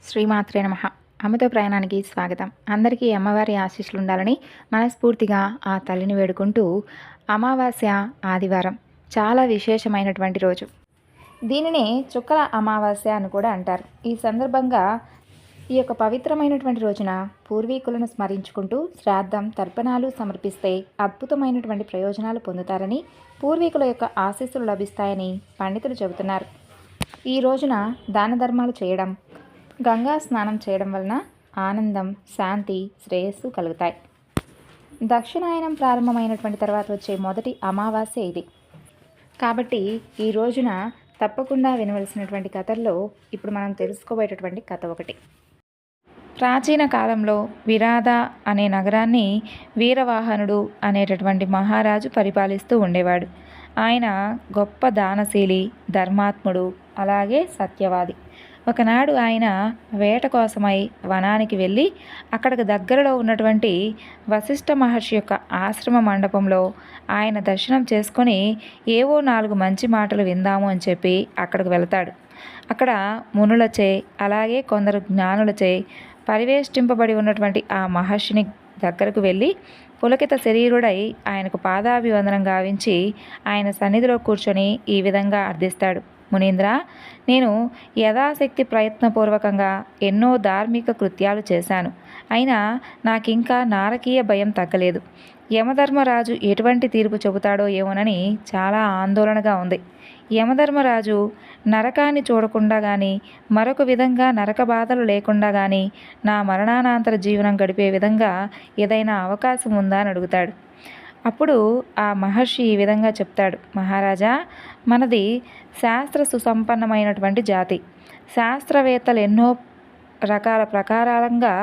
శ్రీమాత్రే నమః. అమృత ప్రయాణానికి స్వాగతం. అందరికీ అమ్మవారి ఆశీస్సులు ఉండాలని మనస్ఫూర్తిగా ఆ తల్లిని వేడుకుంటూ, అమావాస్య ఆదివారం చాలా విశేషమైనటువంటి రోజు. దీనినే చుక్కల అమావాస్య అని కూడా అంటారు. ఈ సందర్భంగా ఈ యొక్క పవిత్రమైనటువంటి రోజున పూర్వీకులను స్మరించుకుంటూ శ్రాద్ధం తర్పణాలు సమర్పిస్తే అద్భుతమైనటువంటి ప్రయోజనాలు పొందుతారని, పూర్వీకుల యొక్క ఆశీస్సులు లభిస్తాయని పండితులు చెబుతున్నారు. ఈ రోజున దాన ధర్మాలు చేయడం, గంగా స్నానం చేయడం వలన ఆనందం, శాంతి, శ్రేయస్సు కలుగుతాయి. దక్షిణాయనం ప్రారంభమైనటువంటి తర్వాత వచ్చే మొదటి అమావాస్య ఇది. కాబట్టి ఈ రోజున తప్పకుండా వినవలసినటువంటి కథల్లో ఇప్పుడు మనం తెలుసుకోబోయేటటువంటి కథ ఒకటి. ప్రాచీన కాలంలో విరాధ అనే నగరాన్ని వీరవాహనుడు అనేటటువంటి మహారాజు పరిపాలిస్తూ ఉండేవాడు. ఆయన గొప్ప దానశీలి, ధర్మాత్ముడు, అలాగే సత్యవాది. ఒకనాడు ఆయన వేట కోసమై వనానికి వెళ్ళి అక్కడికి దగ్గరలో ఉన్నటువంటి వశిష్ఠ మహర్షి యొక్క ఆశ్రమ మండపంలో ఆయన దర్శనం చేసుకొని ఏవో 4 మంచి మాటలు విందాము అని చెప్పి అక్కడికి వెళతాడు. అక్కడ మునులచే అలాగే కొందరు జ్ఞానులచే పరివేష్టింపబడి ఉన్నటువంటి ఆ మహర్షిని దగ్గరకు వెళ్ళి పులకిత శరీరుడై ఆయనకు పాదాభివందనం గావించి ఆయన సన్నిధిలో కూర్చొని ఈ విధంగా అర్థిస్తాడు. మునీంద్ర, నేను యథాశక్తి ప్రయత్నపూర్వకంగా ఎన్నో ధార్మిక కృత్యాలు చేశాను. అయినా నాకింకా నారకీయ భయం తగ్గలేదు. యమధర్మరాజు ఎటువంటి తీర్పు చెబుతాడో ఏమోనని చాలా ఆందోళనగా ఉంది. యమధర్మరాజు నరకాన్ని చూడకుండా కానీ, మరొక విధంగా నరక బాధలు లేకుండా కానీ నా మరణానంతర జీవనం గడిపే విధంగా ఏదైనా అవకాశం ఉందా అని అడుగుతాడు. అప్పుడు ఆ మహర్షి ఈ విధంగా చెప్తాడు. మహారాజా, మనది శాస్త్ర సుసంపన్నమైనటువంటి జాతి. శాస్త్రవేత్తలు ఎన్నో రకాల ప్రకారంగా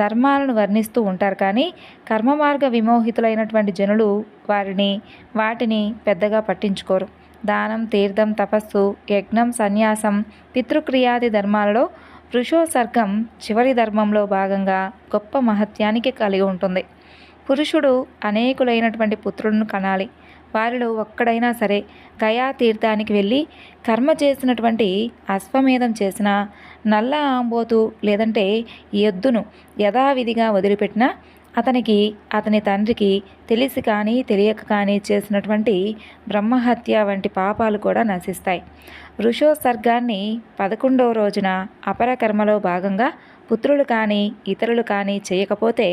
ధర్మాలను వర్ణిస్తూ ఉంటారు. కానీ కర్మ మార్గ విమోహితులైనటువంటి జనులు వాటిని పెద్దగా పట్టించుకోరు. దానం, తీర్థం, తపస్సు, యజ్ఞం, సన్యాసం, పితృక్రియాది ధర్మాలలో వృషోత్సర్గం చివరి ధర్మంలో భాగంగా గొప్ప మహత్యానికి కలిగి ఉంటుంది. పురుషుడు అనేకులైనటువంటి పుత్రులను కనాలి. వారిలో ఒక్కడైనా సరే గయా తీర్థానికి వెళ్ళి కర్మ చేసినటువంటి అశ్వమేధం చేసిన నల్ల ఆంబోతు లేదంటే ఎద్దును యథావిధిగా వదిలిపెట్టినా అతనికి, అతని తండ్రికి తెలిసి కానీ తెలియక కానీ చేసినటువంటి బ్రహ్మహత్య వంటి పాపాలు కూడా నశిస్తాయి. వృషోత్సర్గాన్ని 11వ రోజున అపరకర్మలో భాగంగా పుత్రులు కానీ ఇతరులు కానీ చేయకపోతే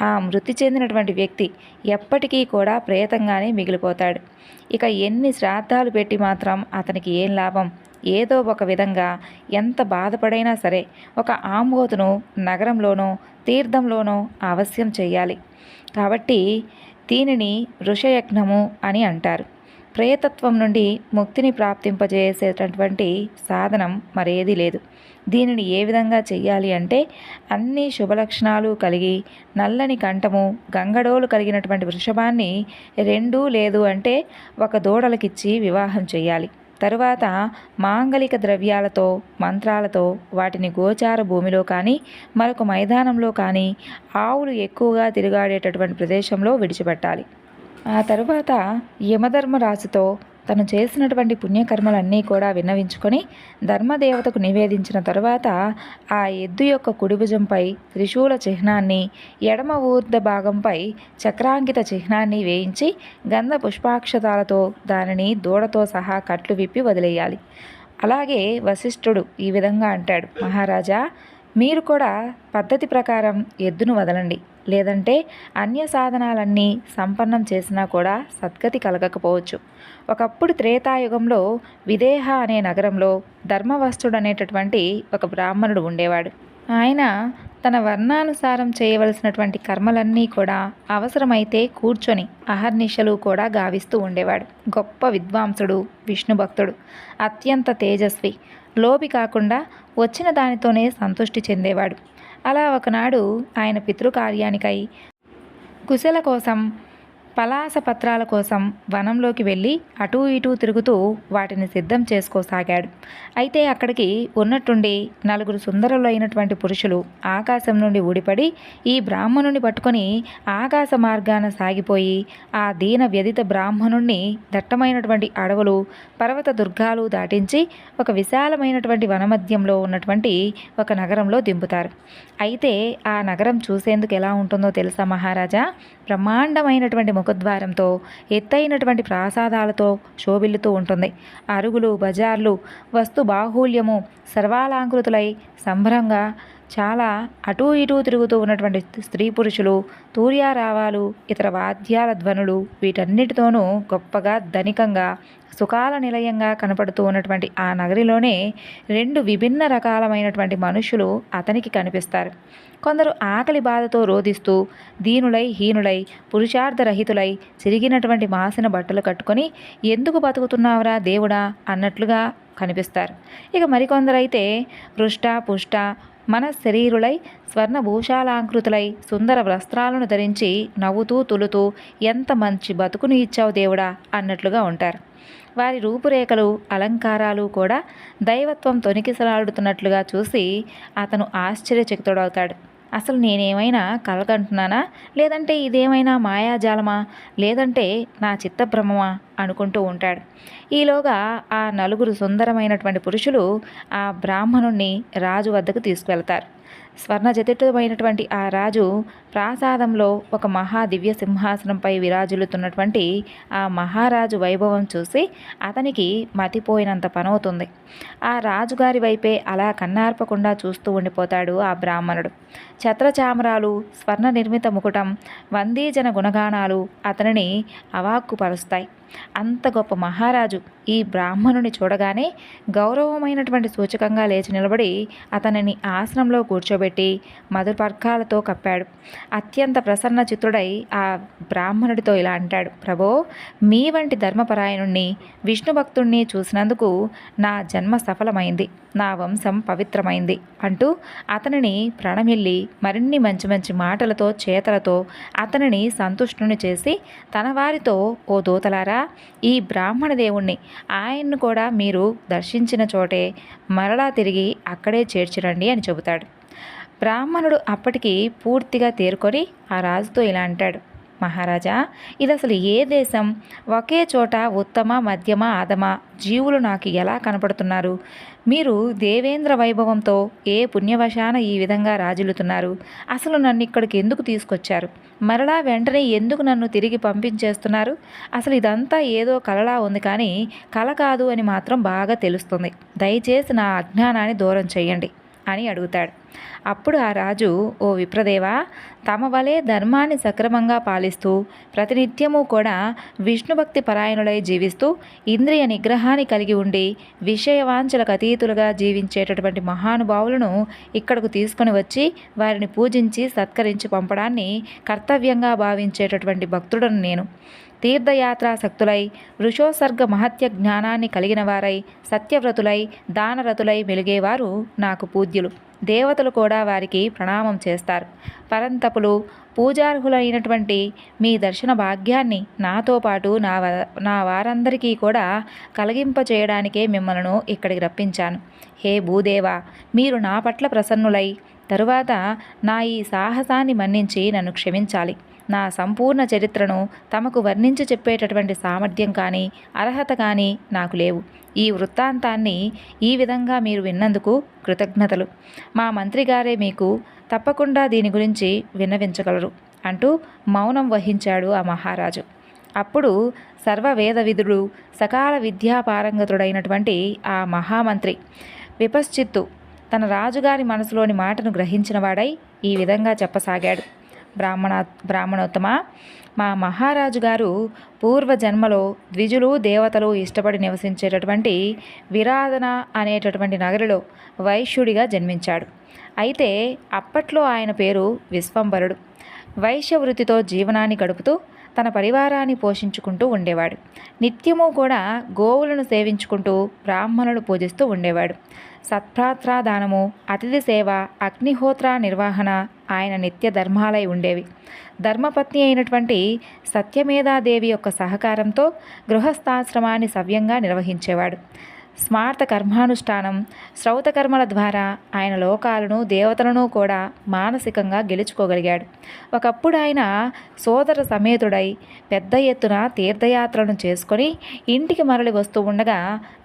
ఆ మృతి చెందినటువంటి వ్యక్తి ఎప్పటికీ కూడా ప్రేతంగానే మిగిలిపోతాడు. ఇక ఎన్ని శ్రాద్ధాలు పెట్టి మాత్రం అతనికి ఏం లాభం? ఏదో ఒక విధంగా ఎంత బాధపడైనా సరే ఒక ఆంబోతును నగరంలోనో తీర్థంలోనో అవశ్యం చేయాలి. కాబట్టి దీనిని వృషయజ్ఞము అని అంటారు. ప్రేతత్వం నుండి ముక్తిని ప్రాప్తింపజేసేటటువంటి సాధనం మరేదీ లేదు. దీనిని ఏ విధంగా చెయ్యాలి అంటే, అన్ని శుభలక్షణాలు కలిగి నల్లని కంఠము, గంగడోలు కలిగినటువంటి వృషభాన్ని 2 లేదు అంటే 1 దూడలకిచ్చి వివాహం చేయాలి. తరువాత మాంగలిక ద్రవ్యాలతో, మంత్రాలతో వాటిని గోచార భూమిలో కానీ మరొక మైదానంలో కానీ ఆవులు ఎక్కువగా తిరుగాడేటటువంటి ప్రదేశంలో విడిచిపెట్టాలి. ఆ తరువాత యమధర్మరాజుతో తను చేసినటువంటి పుణ్యకర్మలన్నీ కూడా విన్నవించుకొని ధర్మదేవతకు నివేదించిన తరువాత ఆ ఎద్దు యొక్క కుడిభుజంపై త్రిశూల చిహ్నాన్ని, ఎడమ ఊర్ధ భాగంపై చక్రాంకిత చిహ్నాన్ని వేయించి గంధ పుష్పాక్షతాలతో దానిని దూడతో సహా కట్లు విప్పి వదిలేయాలి. అలాగే వశిష్ఠుడు ఈ విధంగా అంటాడు. మహారాజా, మీరు కూడా పద్ధతి ప్రకారం ఎద్దును వదలండి. లేదంటే అన్య సాధనాలన్నీ సంపన్నం చేసినా కూడా సద్గతి కలగకపోవచ్చు. ఒకప్పుడు త్రేతాయుగంలో విదేహ అనే నగరంలో ధర్మవస్తుడు అనేటటువంటి ఒక బ్రాహ్మణుడు ఉండేవాడు. ఆయన తన వర్ణానుసారం చేయవలసినటువంటి కర్మలన్నీ కూడా అవసరమైతే కూర్చొని అహర్నిశలు కూడా గావిస్తూ ఉండేవాడు. గొప్ప విద్వాంసుడు, విష్ణు భక్తుడు, అత్యంత తేజస్వి, లోభి కాకుండా వచ్చిన దానితోనే సంతృష్టి చెందేవాడు. అలా ఒకనాడు ఆయన పితృకార్యానికై కుశల కోసం పలాస పత్రాల కోసం వనంలోకి వెళ్ళి అటూ ఇటూ తిరుగుతూ వాటిని సిద్ధం చేసుకోసాగాడు. అయితే అక్కడికి ఉన్నట్టుండి 4 సుందరులైనటువంటి పురుషులు ఆకాశం నుండి ఊడిపడి ఈ బ్రాహ్మణుని పట్టుకొని ఆకాశ మార్గాన సాగిపోయి ఆ దీన వ్యధిత బ్రాహ్మణుణ్ణి దట్టమైనటువంటి అడవులు, పర్వత దుర్గాలు దాటించి ఒక విశాలమైనటువంటి వనమధ్యంలో ఉన్నటువంటి ఒక నగరంలో దింపుతారు. అయితే ఆ నగరం చూసేందుకు ఎలా ఉంటుందో తెలుసా మహారాజా? బ్రహ్మాండమైనటువంటి ముఖద్వారంతో, ఎత్తైనటువంటి ప్రాసాదాలతో శోభిల్లుతూ ఉంటుంది. అరుగులు, బజార్లు, వస్తు బాహుళ్యము సర్వాలంకృతులై సంభ్రంగా చాలా అటూ ఇటూ తిరుగుతూ ఉన్నటువంటి స్త్రీ పురుషులు, తూర్యారావాలు, ఇతర వాద్యాల ధ్వనులు, వీటన్నిటితోనూ గొప్పగా ధనికంగా సుఖాల నిలయంగా కనపడుతూ ఉన్నటువంటి ఆ నగరిలోనే 2 విభిన్న రకాలమైనటువంటి మనుషులు అతనికి కనిపిస్తారు. కొందరు ఆకలి బాధతో రోధిస్తూ దీనులై, హీనులై, పురుషార్థరహితులై, చిరిగినటువంటి మాసిన బట్టలు కట్టుకొని ఎందుకు బతుకుతున్నావురా దేవుడా అన్నట్లుగా కనిపిస్తారు. ఇక మరికొందరైతే హృష్ట పుష్ట మన శరీరులై, స్వర్ణభూషాలాంకృతులై, సుందర వస్త్రాలను ధరించి నవ్వుతూ తులుతూ ఎంత మంచి బతుకుని ఇచ్చావు దేవుడా అన్నట్లుగా ఉంటారు. వారి రూపురేఖలు, అలంకారాలు కూడా దైవత్వం తొణికిసలాడుతున్నట్లుగా చూసి అతను ఆశ్చర్యచకితుడవుతాడు. అసలు నేనేమైనా కలగంటున్నానా, లేదంటే ఇదేమైనా మాయాజాలమా, లేదంటే నా చిత్తభ్రమమా అనుకుంటూ ఉంటాడు. ఈలోగా ఆ 4 సుందరమైనటువంటి పురుషులు ఆ బ్రాహ్మణుణ్ణి రాజు వద్దకు తీసుకువెళ్తారు. స్వర్ణజటితమైనటువంటి ఆ రాజు ప్రాసాదంలో ఒక మహాదివ్య సింహాసనంపై విరాజిల్లుతున్నటువంటి ఆ మహారాజు వైభవం చూసి అతనికి మతిపోయినంత పనవుతుంది. ఆ రాజుగారి వైపే అలా కన్నార్పకుండా చూస్తూ ఉండిపోతాడు ఆ బ్రాహ్మణుడు. ఛత్రచామరాలు, స్వర్ణ నిర్మిత ముకుటం, వందీజన గుణగానాలు అతనిని అవాక్కుపరుస్తాయి. అంత గొప్ప మహారాజు ఈ బ్రాహ్మణుని చూడగానే గౌరవమైనటువంటి సూచకంగా లేచి నిలబడి అతనిని ఆసనంలో కూర్చోబెట్టి మధుపర్కాలతో కప్పాడు. అత్యంత ప్రసన్న చిత్తుడై ఆ బ్రాహ్మణుడితో ఇలా అంటాడు: ప్రభో, మీ వంటి ధర్మపరాయణుణ్ణి, విష్ణు భక్తుణ్ణి చూసినందుకు నా జన్మ సఫలమైంది, నా వంశం పవిత్రమైంది అంటూ అతనిని ప్రణమిల్లి మరిన్ని మంచి మంచి మాటలతో, చేతలతో అతనిని సంతుష్టుని చేసి తన వారితో, ఓ దూతలారా, ఈ బ్రాహ్మణ దేవుణ్ణి, ఆయన్ను కూడా మీరు దర్శించిన చోటే మరలా తిరిగి అక్కడే చేర్చిరండి అని చెబుతాడు. బ్రాహ్మణుడు అప్పటికి పూర్తిగా తేరుకొని ఆ రాజుతో ఇలా అంటాడు: మహారాజా, ఇది అసలు ఏ దేశం? ఒకే చోట ఉత్తమ, మధ్యమ, అధమ జీవులు నాకు ఎలా కనపడుతున్నారు? మీరు దేవేంద్ర వైభవంతో ఏ పుణ్యవశాన ఈ విధంగా రాజిల్లుతున్నారు? అసలు నన్ను ఇక్కడికి ఎందుకు తీసుకొచ్చారు? మరలా వెంటనే ఎందుకు నన్ను తిరిగి పంపించేస్తున్నారు? అసలు ఇదంతా ఏదో కలలా ఉంది, కానీ కల కాదు అని మాత్రం బాగా తెలుస్తుంది. దయచేసి నా అజ్ఞానాన్ని దూరం చేయండి అని అడుగుతాడు. అప్పుడు ఆ రాజు: ఓ విప్రదేవా, తమ వలె ధర్మాన్ని సక్రమంగా పాలిస్తూ ప్రతినిత్యము కూడా విష్ణుభక్తి పరాయణులై జీవిస్తూ ఇంద్రియ నిగ్రహాన్ని కలిగి ఉండి విషయవాంఛలకు అతీతులుగా జీవించేటటువంటి మహానుభావులను ఇక్కడకు తీసుకొని వచ్చి వారిని పూజించి సత్కరించి పంపడాన్ని కర్తవ్యంగా భావించేటటువంటి భక్తుడను నేను. తీర్థయాత్రాసక్తులై, వృషోసర్గ మహత్య జ్ఞానాన్ని కలిగిన వారై, సత్యవ్రతులై, దానరతులై మెలిగేవారు నాకు పూజ్యులు. దేవతలు కూడా వారికి ప్రణామం చేస్తారు. పరంతపులు, పూజార్హులైనటువంటి మీ దర్శన భాగ్యాన్ని నాతో పాటు నా వారందరికీ కూడా కలిగింపచేయడానికే మిమ్మల్ని ఇక్కడికి రప్పించాను. హే భూదేవా, మీరు నా పట్ల ప్రసన్నులై తరువాత నా ఈ సాహసాన్ని మన్నించి నన్ను క్షమించాలి. నా సంపూర్ణ చరిత్రను తమకు వర్ణించి చెప్పేటటువంటి సామర్థ్యం కానీ అర్హత కానీ నాకు లేవు. ఈ వృత్తాంతాన్ని ఈ విధంగా మీరు విన్నందుకు కృతజ్ఞతలు. మా మంత్రి గారే మీకు తప్పకుండా దీని గురించి విన్నవించగలరు అంటూ మౌనం వహించాడు ఆ మహారాజు. అప్పుడు సర్వవేదవిధుడు, సకాల విద్యాపారంగతుడైనటువంటి ఆ మహామంత్రి విపశ్చిత్తు తన రాజుగారి మనసులోని మాటను గ్రహించినవాడై ఈ విధంగా చెప్పసాగాడు: బ్రాహ్మణోత్తమ, మా మహారాజు గారు పూర్వజన్మలో ద్విజులు, దేవతలు ఇష్టపడి నివసించేటటువంటి విరాధన అనేటటువంటి నగరిలో వైశ్యుడిగా జన్మించాడు. అయితే అప్పట్లో ఆయన పేరు విశ్వంబరుడు. వైశ్య వృత్తితో జీవనాన్ని గడుపుతూ తన పరివారాన్ని పోషించుకుంటూ ఉండేవాడు. నిత్యము కూడా గోవులను సేవించుకుంటూ బ్రాహ్మణులు పూజిస్తూ ఉండేవాడు. సత్ప్రాత్రాదానము, అతిథి సేవ, అగ్నిహోత్ర నిర్వహణ ఆయన నిత్య ధర్మాలై ఉండేవి. ధర్మపత్ని అయినటువంటి సత్యమేధాదేవి యొక్క సహకారంతో గృహస్థాశ్రమాన్ని సవ్యంగా నిర్వహించేవాడు. స్మార్త కర్మానుష్ఠానం, శ్రౌత కర్మల ద్వారా ఆయన లోకాలను, దేవతలను కూడా మానసికంగా గెలుచుకోగలిగాడు. ఒకప్పుడు ఆయన సోదర సమేతుడై పెద్ద ఎత్తున తీర్థయాత్రలను చేసుకొని ఇంటికి మరలి వస్తూ ఉండగా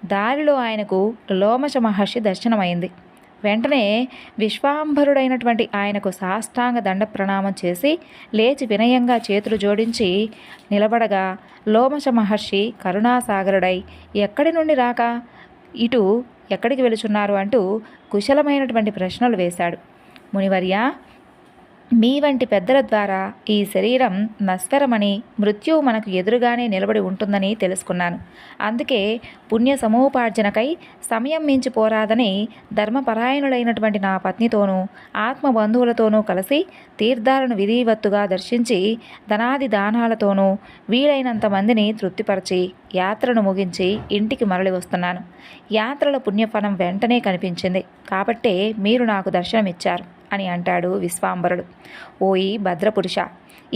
దారిలో ఆయనకు లోమశ మహర్షి దర్శనమైంది. వెంటనే విశ్వాంభరుడైనటువంటి ఆయనకు సాష్టాంగ దండ ప్రణామం చేసి లేచి వినయంగా చేతులు జోడించి నిలబడగా లోమశ మహర్షి కరుణాసాగరుడై ఎక్కడి నుండి రాక ఇటు ఎక్కడికి వెళుచున్నారు అంటూ కుశలమైనటువంటి ప్రశ్నలు వేశాడు. మునివర్య, మీ వంటి పెద్దల ద్వారా ఈ శరీరం నశ్వరమని, మృత్యువు మనకు ఎదురుగానే నిలబడి ఉంటుందని తెలుసుకున్నాను. అందుకే పుణ్య సమూపార్జనకై సమయం మించిపోరాదని ధర్మపరాయణులైనటువంటి నా పత్నితోనూ ఆత్మబంధువులతోనూ కలిసి తీర్థాలను విధివత్తుగా దర్శించి ధనాది దానాలతోనూ వీలైనంత మందిని తృప్తిపరచి యాత్రను ముగించి ఇంటికి మరలి వస్తున్నాను. యాత్రల పుణ్యఫలం వెంటనే కనిపించింది కాబట్టే మీరు నాకు దర్శనమిచ్చారు అని అంటాడు విశ్వాంబరుడు. ఓయి భద్రపురుష,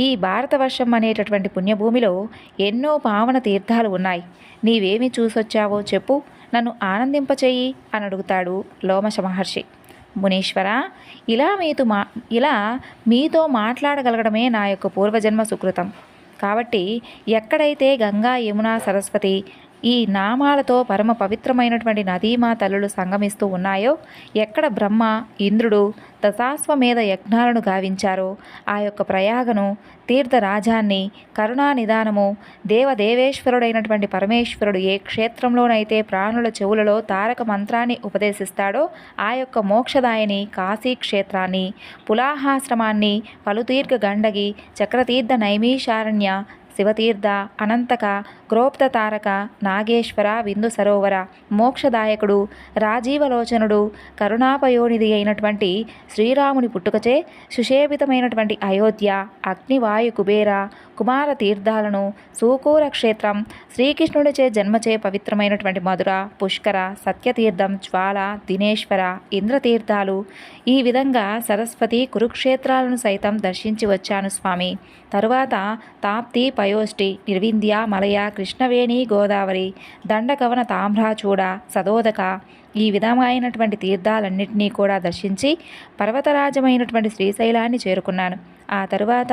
ఈ భారతవర్షం అనేటటువంటి పుణ్యభూమిలో ఎన్నో పావన తీర్థాలు ఉన్నాయి. నీవేమి చూసొచ్చావో చెప్పు, నన్ను ఆనందింపచేయి అని అడుగుతాడు లోమశ మహర్షి. మునీశ్వర, ఇలా మీతో మాట్లాడగలగడమే నా యొక్క పూర్వజన్మ సుకృతం. కాబట్టి ఎక్కడైతే గంగా, యమున, సరస్వతి ఈ నామాలతో పరమ పవిత్రమైనటువంటి నదీమా తల్లులు సంగమిస్తూ ఉన్నాయో, ఎక్కడ బ్రహ్మ, ఇంద్రుడు దశాశ్వమేధ యజ్ఞాలను గావించారో ఆ యొక్క ప్రయాగను, తీర్థరాజాన్ని, కరుణానిదానము, దేవదేవేశ్వరుడైనటువంటి పరమేశ్వరుడు ఏ క్షేత్రంలోనైతే ప్రాణుల చెవులలో తారక మంత్రాన్ని ఉపదేశిస్తాడో ఆ యొక్క మోక్షదాయని కాశీక్షేత్రాన్ని, పులాహాశ్రమాన్ని, పలుతీర్థ గండగి, చక్రతీర్థ నైమీశారణ్య, శివతీర్థ, అనంతక, క్రోప్త తారక, నాగేశ్వర, విందు సరోవర, మోక్షదాయకుడు, రాజీవలోచనుడు, కరుణాపయోనిధి అయినటువంటి శ్రీరాముని పుట్టుకచే సుశేభితమైనటువంటి అయోధ్య, అగ్నివాయు కుబేర, కుమార తీర్థాలను, సూకూర క్షేత్రం, శ్రీకృష్ణుడిచే జన్మచే పవిత్రమైనటువంటి మధుర, పుష్కర, సత్యతీర్థం, జ్వాల, దినేశ్వర, ఇంద్రతీర్థాలు, ఈ విధంగా సరస్వతి, కురుక్షేత్రాలను సైతం దర్శించి వచ్చాను స్వామి. తరువాత తాప్తి, పయోష్టి, నిర్వింధ్య, మలయ, కృష్ణవేణి, గోదావరి, దండకవన, తామ్రాచూడ, సదోదక, ఈ విధమైనటువంటి తీర్థాలన్నింటినీ కూడా దర్శించి పర్వతరాజమైనటువంటి శ్రీశైలాన్ని చేరుకున్నాను. ఆ తరువాత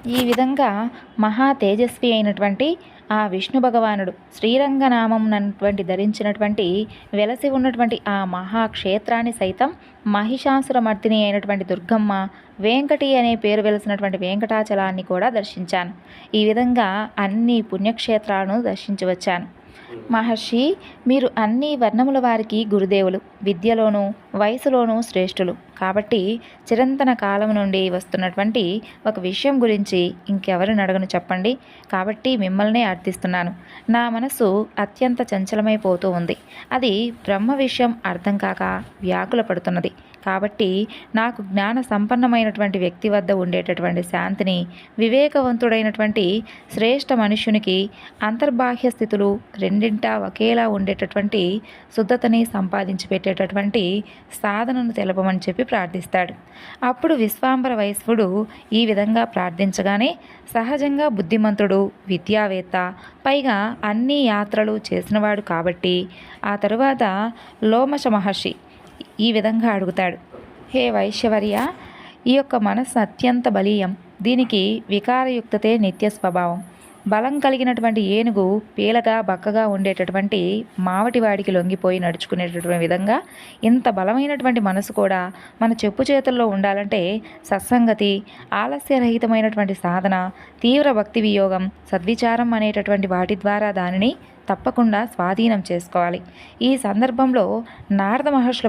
ఈ విధంగా మహా తేజస్వి అయినటువంటి ఆ విష్ణు భగవానుడు శ్రీరంగనామం అన్నటువంటి ధరించినటువంటి వెలసి ఉన్నటువంటి ఆ మహాక్షేత్రాన్ని సైతం మహిషాసురమర్దిని అయినటువంటి దుర్గమ్మ, వెంకటి అనే పేరు వెలిసినటువంటి వెంకటాచలాన్ని కూడా దర్శించాను. ఈ విధంగా అన్ని పుణ్యక్షేత్రాలను దర్శించి వచ్చాను. మహర్షి, మీరు అన్ని వర్ణముల వారికి గురుదేవులు, విద్యలోనూ వయసులోనూ శ్రేష్ఠులు. కాబట్టి చిరంతన కాలం నుండి వస్తున్నటువంటి ఒక విషయం గురించి ఇంకెవరిని అడగను చెప్పండి. కాబట్టి మిమ్మల్నే అర్థిస్తున్నాను. నా మనసు అత్యంత చంచలమైపోతూ ఉంది. అది బ్రహ్మ విషయం అర్థం కాక వ్యాకుల పడుతున్నది. కాబట్టి నాకు జ్ఞాన సంపన్నమైనటువంటి వ్యక్తి వద్ద ఉండేటటువంటి శాంతిని, వివేకవంతుడైనటువంటి శ్రేష్ఠ మనుష్యునికి అంతర్బాహ్య స్థితులు రెండింటా ఒకేలా ఉండేటటువంటి శుద్ధతని సంపాదించి పెట్టేటటువంటి సాధనను తెలపమని చెప్పి ప్రార్థిస్తాడు. అప్పుడు విశ్వాంబర వైశ్వుడు ఈ విధంగా ప్రార్థించగానే సహజంగా బుద్ధిమంతుడు, విద్యావేత్త, పైగా అన్ని యాత్రలు చేసినవాడు కాబట్టి ఆ తరువాత లోమశ మహర్షి ఈ విధంగా అడుగుతాడు. హే వైశ్యవర్య, ఈ యొక్క మనస్సు అత్యంత బలీయం. దీనికి వికారయుక్తతే నిత్య స్వభావం. బలం కలిగినటువంటి ఏనుగు పీలగా బక్కగా ఉండేటటువంటి మావటివాడికి లొంగిపోయి నడుచుకునేటటువంటి విధంగా ఇంత బలమైనటువంటి మనసు కూడా మన చెప్పు చేతుల్లో ఉండాలంటే సత్సంగతి, ఆలస్యరహితమైనటువంటి సాధన, తీవ్ర భక్తి వియోగం, సద్విచారం అనేటటువంటి వాటి ద్వారా దానిని తప్పకుండా స్వాధీనం చేసుకోవాలి. ఈ సందర్భంలో నారద మహర్షుల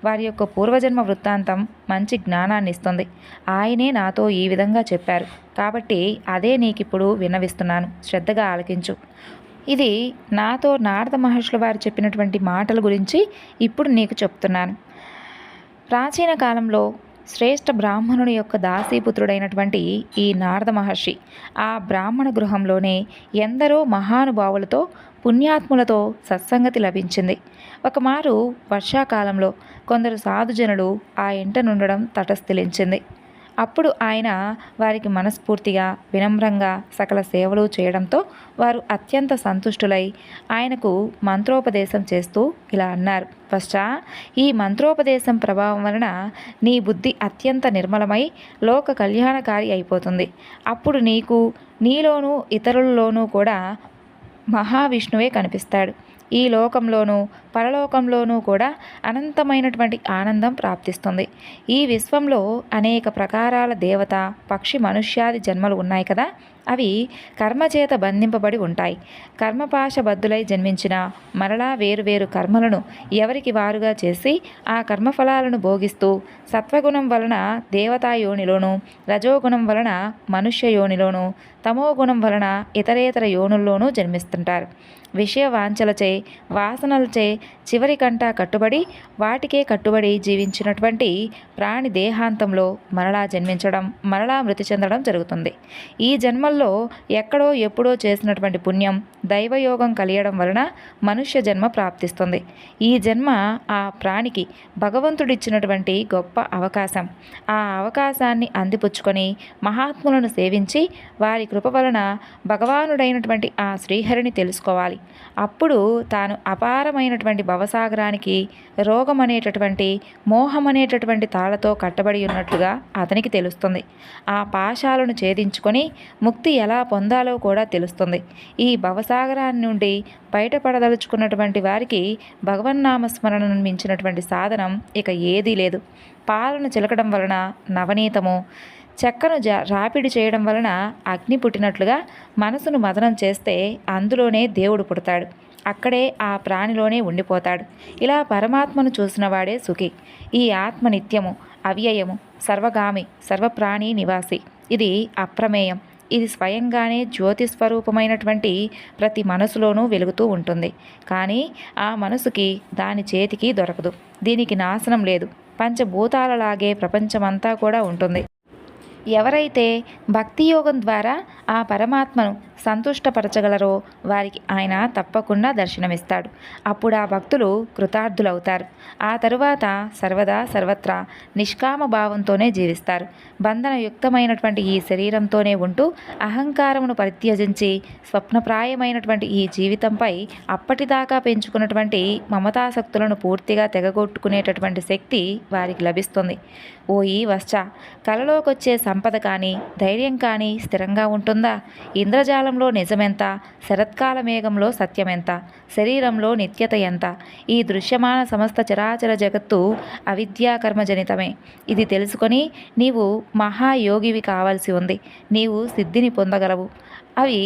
వారి యొక్క పూర్వజన్మ వృత్తాంతం మంచి జ్ఞానాన్ని ఇస్తుంది. ఆయనే నాతో ఈ విధంగా చెప్పారు కాబట్టి అదే నీకిప్పుడు విన్నవిస్తున్నాను. శ్రద్ధగా ఆలకించు. ఇది నాతో నారద మహర్షుల వారు చెప్పినటువంటి మాటల గురించి ఇప్పుడు నీకు చెప్తున్నాను. ప్రాచీన కాలంలో శ్రేష్ఠ బ్రాహ్మణుని యొక్క దాసీపుత్రుడైనటువంటి ఈ నారద మహర్షి ఆ బ్రాహ్మణ గృహంలోనే ఎందరో మహానుభావులతో పుణ్యాత్ములతో సత్సంగతి లభించింది. ఒకమారు వర్షాకాలంలో కొందరు సాధుజనులు ఆ ఇంట నుండడం తటస్థిలించింది. అప్పుడు ఆయన వారికి మనస్ఫూర్తిగా వినమ్రంగా సకల సేవలు చేయడంతో వారు అత్యంత సంతుష్టులై ఆయనకు మంత్రోపదేశం చేస్తూ ఇలా అన్నారు: పశ్చా, ఈ మంత్రోపదేశం ప్రభావం వలన నీ బుద్ధి అత్యంత నిర్మలమై లోక కళ్యాణకారి అయిపోతుంది. అప్పుడు నీకు, నీలోనూ ఇతరులలోనూ కూడా మహావిష్ణువే కనిపిస్తాడు. ఈ లోకంలోనూ పరలోకంలోనూ కూడా అనంతమైనటువంటి ఆనందం ప్రాప్తిస్తుంది. ఈ విశ్వంలో అనేక ప్రకారాల దేవత, పక్షి, మనుష్యాది జన్మలు ఉన్నాయి కదా, అవి కర్మచేత బంధింపబడి ఉంటాయి. కర్మపాశబద్ధులై జన్మించిన మరలా వేరువేరు కర్మలను ఎవరికి వారుగా చేసి ఆ కర్మఫలాలను భోగిస్తూ సత్వగుణం వలన దేవతాయోనిలోను, రజోగుణం వలన మనుష్య యోనిలోను, తమోగుణం వలన ఇతరేతర యోనుల్లోనూ జన్మిస్తుంటారు. విషయ వాంఛలచే, వాసనలచే చివరికంటా కట్టుబడి వాటికే కట్టుబడి జీవించినటువంటి ప్రాణి దేహాంతంలో మరలా జన్మించడం, మరలా మృతి చెందడం జరుగుతుంది. ఈ జన్మల్లో ఎక్కడో ఎప్పుడో చేసినటువంటి పుణ్యం, దైవయోగం కలియడం వలన మనుష్య జన్మ ప్రాప్తిస్తుంది. ఈ జన్మ ఆ ప్రాణికి భగవంతుడిచ్చినటువంటి గొప్ప అవకాశం. ఆ అవకాశాన్ని అందిపుచ్చుకొని మహాత్ములను సేవించి వారి కృప వలన భగవానుడైనటువంటి ఆ శ్రీహరిని తెలుసుకోవాలి. అప్పుడు తాను అపారమైనటువంటి భవసాగరానికి రోగం అనేటటువంటి, మోహం అనేటటువంటి తాళతో కట్టబడి ఉన్నట్లుగా అతనికి తెలుస్తుంది. ఆ పాశాలను ఛేదించుకొని ముక్తి ఎలా పొందాలో కూడా తెలుస్తుంది. ఈ భవసాగరాన్ని నుండి బయటపడదలుచుకున్నటువంటి వారికి భగవన్నామస్మరణను మించినటువంటి సాధనం ఇక ఏదీ లేదు. పాలను చిలకడం వలన నవనీతము, చెక్కను రాపిడి చేయడం వలన అగ్ని పుట్టినట్లుగా మనసును మదనం చేస్తే అందులోనే దేవుడు పుడతాడు. అక్కడే ఆ ప్రాణిలోనే ఉండిపోతాడు. ఇలా పరమాత్మను చూసినవాడే సుఖి. ఈ ఆత్మ నిత్యము, అవ్యయము, సర్వగామి, సర్వప్రాణి నివాసి. ఇది అప్రమేయం. ఇది స్వయంగానే జ్యోతి స్వరూపమైనటువంటి ప్రతి మనసులోనూ వెలుగుతూ ఉంటుంది. కానీ ఆ మనసుకి దాని చేతికి దొరకదు. దీనికి నాశనం లేదు. పంచభూతాలలాగే ప్రపంచమంతా కూడా ఉంటుంది. ఎవరైతే భక్తియోగం ద్వారా ఆ పరమాత్మను సంతుష్టపరచగలరో వారికి ఆయన తప్పకుండా దర్శనమిస్తాడు. అప్పుడు ఆ భక్తులు కృతార్థులవుతారు. ఆ తరువాత సర్వదా సర్వత్రా నిష్కామ భావంతోనే జీవిస్తారు. బంధనయుక్తమైనటువంటి ఈ శరీరంతోనే ఉంటూ అహంకారమును పరిత్యజించి స్వప్నప్రాయమైనటువంటి ఈ జీవితంపై అప్పటిదాకా పెంచుకున్నటువంటి మమతాసక్తులను పూర్తిగా తెగగొట్టుకునేటటువంటి శక్తి వారికి లభిస్తుంది. ఓ ఈ వశ్చ, కలలోకొచ్చే సంపద కానీ, ధైర్యం కానీ స్థిరంగా ఉంటుందా? ఇంద్రజాలంలో నిజమెంత? శరత్కాల మేఘంలో సత్యమెంత? శరీరంలో నిత్యత ఎంత? ఈ దృశ్యమాన సమస్త చరాచర జగత్తు అవిద్యాకర్మజనితమే. ఇది తెలుసుకొని నీవు మహాయోగివి కావాల్సి ఉంది. నీవు సిద్ధిని పొందగలవు. అవి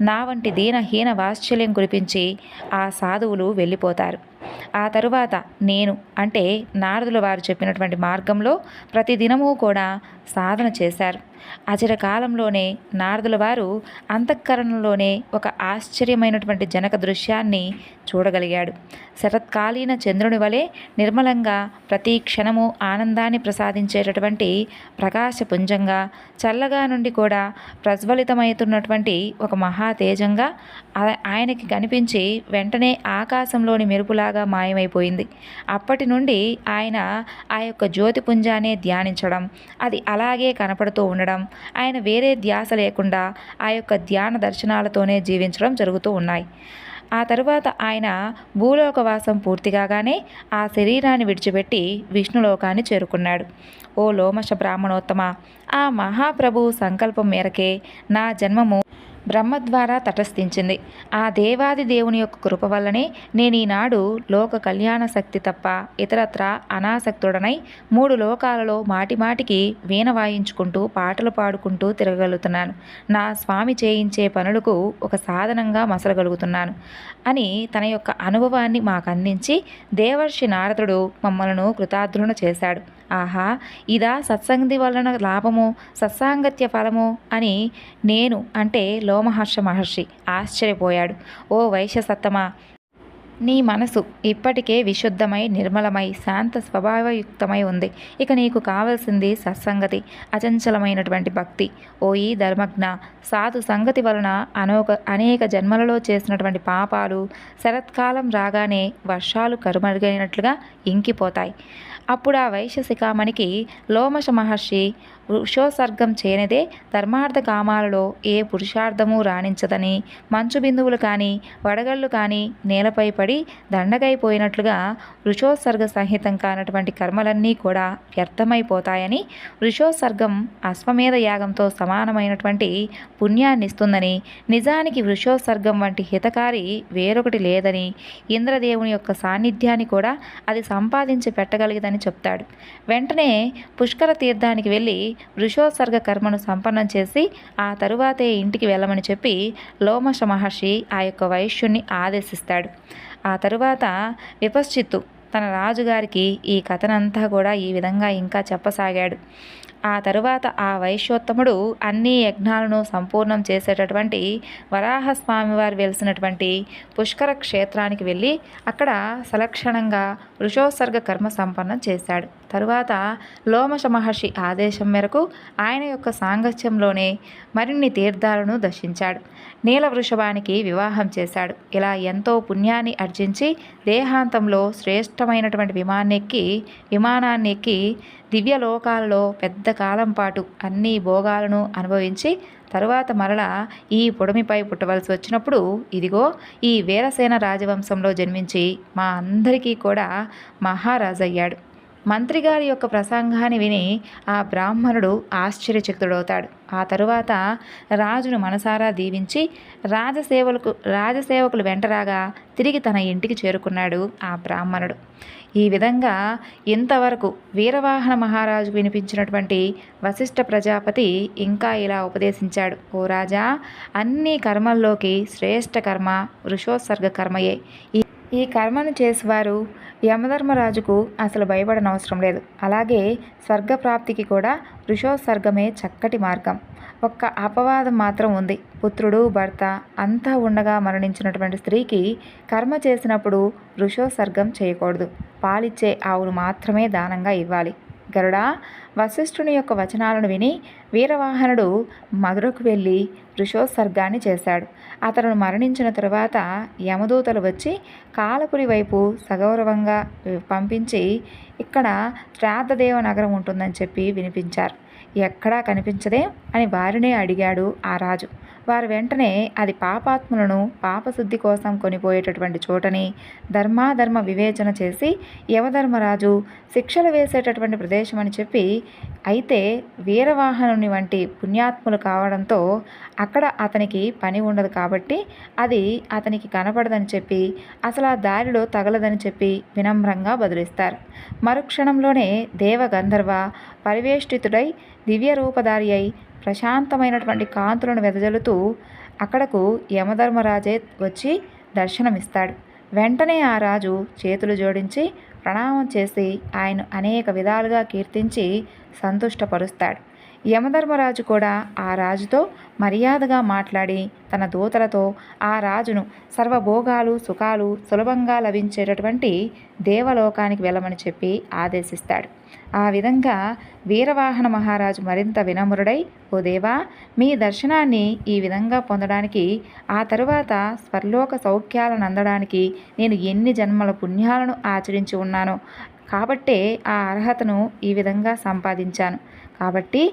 నా వంటి దీనహీన వాత్సల్యం కురిపించి ఆ సాధువులు వెళ్ళిపోతారు. ఆ తరువాత నేను అంటే నారదుల వారు చెప్పినటువంటి మార్గంలో ప్రతిదినము కూడా సాధన చేశారు. అచిరకాలంలోనే నారదుల వారు అంతఃకరణలోనే ఒక ఆశ్చర్యమైనటువంటి జనక దృశ్యాన్ని చూడగలిగాడు. శరత్కాలీన చంద్రుని వలె నిర్మలంగా ప్రతి క్షణము ఆనందాన్ని ప్రసాదించేటటువంటి ప్రకాశపుంజంగా, చల్లగా నుండి కూడా ప్రజ్వలితమవుతున్నటువంటి ఒక మహాతేజంగా ఆయనకి కనిపించి వెంటనే ఆకాశంలోని మెరుపులాగా మాయమైపోయింది. అప్పటి నుండి ఆయన ఆ యొక్క జ్యోతిపుంజాన్ని ధ్యానించడం, అది అలాగే కనపడుతూ ఉండడం, ఆయన వేరే ధ్యాస లేకుండా ఆ యొక్క ధ్యాన దర్శనాలతోనే జీవించడం జరుగుతూ ఉన్నాయి. ఆ తరువాత ఆయన భూలోకవాసం పూర్తిగానే ఆ శరీరాన్ని విడిచిపెట్టి విష్ణులోకాన్ని చేరుకున్నాడు. ఓ లోమశ బ్రాహ్మణోత్తమ, ఆ మహాప్రభు సంకల్పం మేరకే నా జన్మము బ్రహ్మ ద్వారా తటస్థించింది. ఆ దేవాది దేవుని యొక్క కృప వల్లనే నేను ఈనాడు లోక కళ్యాణ శక్తి తప్ప ఇతరత్ర అనాసక్తుడనై 3 లోకాలలో మాటిమాటికి వీణ వాయించుకుంటూ పాటలు పాడుకుంటూ తిరగలుగుతున్నాను. నా స్వామి చేయించే పనులకు ఒక సాధనంగా మసలగలుగుతున్నాను అని తన యొక్క అనుభవాన్ని మాకు అందించి దేవర్షి నారదుడు మమ్మలను కృతార్థులను చేశాడు. ఆహా, ఇదా సత్సంగతి వలన లాభము, సత్సాంగత్య ఫలము అని నేను అంటే లోమహర్ష మహర్షి ఆశ్చర్యపోయాడు. ఓ వైశ్య సత్తమా, నీ మనసు ఇప్పటికే విశుద్ధమై నిర్మలమై శాంత స్వభావయుక్తమై ఉంది. ఇక నీకు కావలసింది సత్సంగతి, అచంచలమైనటువంటి భక్తి. ఓ ఈ ధర్మజ్ఞ, సాధు సంగతి వలన అనేక జన్మలలో చేసినటువంటి పాపాలు శరత్కాలం రాగానే వర్షాలు కరుమరుగైనట్లుగా ఇంకిపోతాయి. అప్పుడు ఆ వైశ్యశిఖామణికి లోమశ మహర్షి వృషోత్సర్గం చేయనిదే ధర్మార్థ కామాలలో ఏ పురుషార్థము రాణించదని, మంచు బిందువులు కానీ వడగళ్ళు కానీ నేలపై పడి దండగైపోయినట్లుగా వృషోత్సర్గ సహితం కానటువంటి కర్మలన్నీ కూడా వ్యర్థమైపోతాయని, వృషోత్సర్గం అశ్వమేధ యాగంతో సమానమైనటువంటి పుణ్యాన్నిస్తుందని, నిజానికి వృషోత్సర్గం వంటి హితకారి వేరొకటి లేదని, ఇంద్రదేవుని యొక్క సాన్నిధ్యాన్ని కూడా అది సంపాదించి పెట్టగలిగదని చెప్తాడు. వెంటనే పుష్కర తీర్థానికి వెళ్ళి వృషోత్సర్గ కర్మను సంపన్నం చేసి ఆ తరువాతే ఇంటికి వెళ్ళమని చెప్పి లోమశ మహర్షి ఆ యొక్క వైశ్యుణ్ణి ఆదేశిస్తాడు. ఆ తరువాత విపశ్చిత్తు తన రాజుగారికి ఈ కథనంతా కూడా ఈ విధంగా ఇంకా చెప్పసాగాడు. ఆ తరువాత ఆ వైశ్యోత్తముడు అన్ని యజ్ఞాలను సంపూర్ణం చేసేటటువంటి వరాహస్వామివారు వెలిసినటువంటి పుష్కర క్షేత్రానికి వెళ్ళి అక్కడ సలక్షణంగా వృషోత్సర్గ కర్మ సంపన్నం చేశాడు. తరువాత లోమశ మహర్షి ఆదేశం మేరకు ఆయన యొక్క సాంగత్యంలోనే మరిన్ని తీర్థాలను దర్శించాడు. నీల వృషభానికి వివాహం చేశాడు. ఇలా ఎంతో పుణ్యాన్ని ఆర్జించి దేహాంతంలో శ్రేష్టమైనటువంటి విమానాన్ని ఎక్కి దివ్యలోకాలలో పెద్ద కాలం పాటు అన్ని భోగాలను అనుభవించి తరువాత మరలా ఈ పొడమిపై పుట్టవలసి వచ్చినప్పుడు ఇదిగో ఈ వీరసేన రాజవంశంలో జన్మించి మా అందరికీ కూడా మహారాజయ్యాడు. మంత్రిగారి యొక్క ప్రసంగాన్ని విని ఆ బ్రాహ్మణుడు ఆశ్చర్యచకితుడవుతాడు. ఆ తరువాత రాజును మనసారా దీవించి రాజసేవకులు వెంటరాగా తిరిగి తన ఇంటికి చేరుకున్నాడు ఆ బ్రాహ్మణుడు. ఈ విధంగా ఇంతవరకు వీరవాహన మహారాజుకు వినిపించినటువంటి వశిష్ఠ ప్రజాపతి ఇంకా ఇలా ఉపదేశించాడు. ఓ రాజా, అన్ని కర్మల్లోకి శ్రేష్ఠ కర్మ వృషోత్సర్గ కర్మయే. ఈ కర్మను చేసేవారు యమధర్మరాజుకు అసలు భయపడనవసరం లేదు. అలాగే స్వర్గప్రాప్తికి కూడా వృషోత్సర్గమే చక్కటి మార్గం. ఒక్క అపవాదం మాత్రం ఉంది. పుత్రుడు భర్త అంతా ఉండగా మరణించినటువంటి స్త్రీకి కర్మ చేసినప్పుడు వృషోత్సర్గం చేయకూడదు. పాలిచ్చే ఆవును మాత్రమే దానంగా ఇవ్వాలి. గరుడా, వశిష్ఠుని యొక్క వచనాలను విని వీరవాహనుడు మధురకు వెళ్ళి వృషోత్సర్గాన్ని చేశాడు. అతను మరణించిన తరువాత యమదూతలు వచ్చి కాలపురి వైపు సగౌరవంగా పంపించి ఇక్కడ శ్రాద్ధదేవ నగరం ఉంటుందని చెప్పి వినిపించారు. ఎక్కడా కనిపించదే అని వారినే అడిగాడు ఆ రాజు. వారు వెంటనే అది పాపాత్ములను పాపశుద్ధి కోసం కొనిపోయేటటువంటి చోటని ధర్మాధర్మ వివేచన చేసి యమధర్మరాజు శిక్షలు వేసేటటువంటి ప్రదేశం అని చెప్పి, అయితే వీరవాహనుని వంటి పుణ్యాత్ములు కావడంతో అక్కడ అతనికి పని ఉండదు కాబట్టి అది అతనికి కనపడదని చెప్పి అసలు ఆ దారిలో తగలదని చెప్పి వినమ్రంగా బదులిస్తారు. మరుక్షణంలోనే దేవగంధర్వ పరివేష్టితుడై దివ్య రూపధారి అయి ప్రశాంతమైనటువంటి కాంతులను వెదజల్లుతూ అక్కడకు యమధర్మరాజే వచ్చి దర్శనమిస్తాడు. వెంటనే ఆ రాజు చేతులు జోడించి ప్రణామం చేసి ఆయన అనేక విధాలుగా కీర్తించి సంతుష్టపరుస్తాడు. యమధర్మరాజు కూడా ఆ రాజుతో మర్యాదగా మాట్లాడి తన దూతలతో ఆ రాజును సర్వభోగాలు సుఖాలు సులభంగా లభించేటటువంటి దేవలోకానికి వెళ్ళమని చెప్పి ఆదేశిస్తాడు. ఆ విధంగా వీరవాహన మహారాజు మరింత వినమ్రుడై, ఓ దేవా, మీ దర్శనాన్ని ఈ విధంగా పొందడానికి ఆ తరువాత స్వర్లోక సౌఖ్యాలను అందడానికి నేను ఎన్ని జన్మల పుణ్యాలను ఆచరించి ఉన్నానో కాబట్టే ఆ అర్హతను ఈ విధంగా సంపాదించాను. కాబట్టి